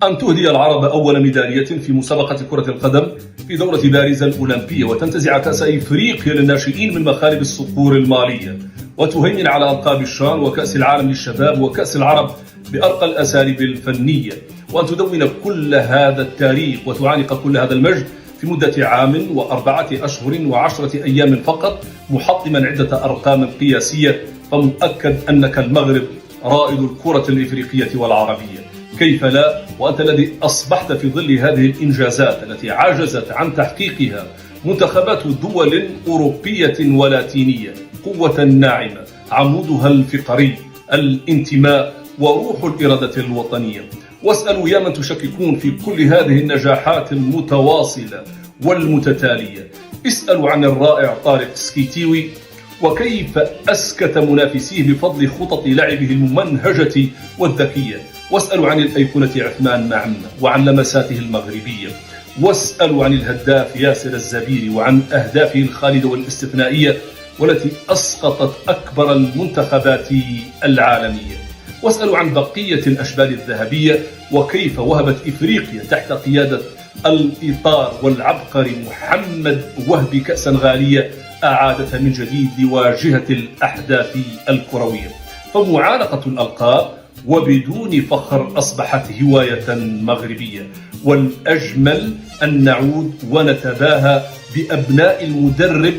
أن تهدي العرب أول ميدالية في مسابقة كرة القدم في دورة باريس الأولمبية، وتنتزع كأس إفريقيا للناشئين من مخالب الصقور المالية، وتهيمن على ألقاب الشان وكأس العالم للشباب وكأس العرب بأرقى الأساليب الفنية، وأن تدون كل هذا التاريخ وتعانق كل هذا المجد في مدة عام و4 أشهر و10 أيام فقط، محطما عدة أرقام قياسية. فمؤكد أنك المغرب رائد الكرة الإفريقية والعربية. كيف لا وأنت الذي أصبحت في ظل هذه الإنجازات التي عجزت عن تحقيقها منتخبات دول أوروبية ولاتينية، قوة ناعمة عمودها الفقري الانتماء وروح الإرادة الوطنية. واسألوا يا من تشككون في كل هذه النجاحات المتواصلة والمتتالية، اسألوا عن الرائع طارق سكيتيوي وكيف أسكت منافسيه بفضل خطط لعبه الممنهجة والذكية، واسألوا عن الأيقونة عثمان معمة وعن لمساته المغربية، واسألوا عن الهداف ياسر الزبيري وعن أهدافه الخالدة والاستثنائية والتي أسقطت أكبر المنتخبات العالمية، واسألوا عن بقية الأشبال الذهبية وكيف وهبت إفريقيا تحت قيادة الإطار والعبقري محمد وهبي كأسا غالية أعادتها من جديد لواجهة الأحداث الكروية. فمعانقة الألقاب وبدون فخر أصبحت هواية مغربية، والأجمل أن نعود ونتباهى بأبناء المدرب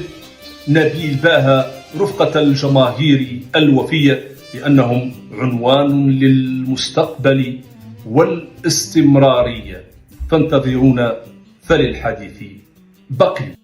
نبيل باها رفقة الجماهير الوفية، لأنهم عنوان للمستقبل والاستمرارية. فانتظرونا فللحديث بقي.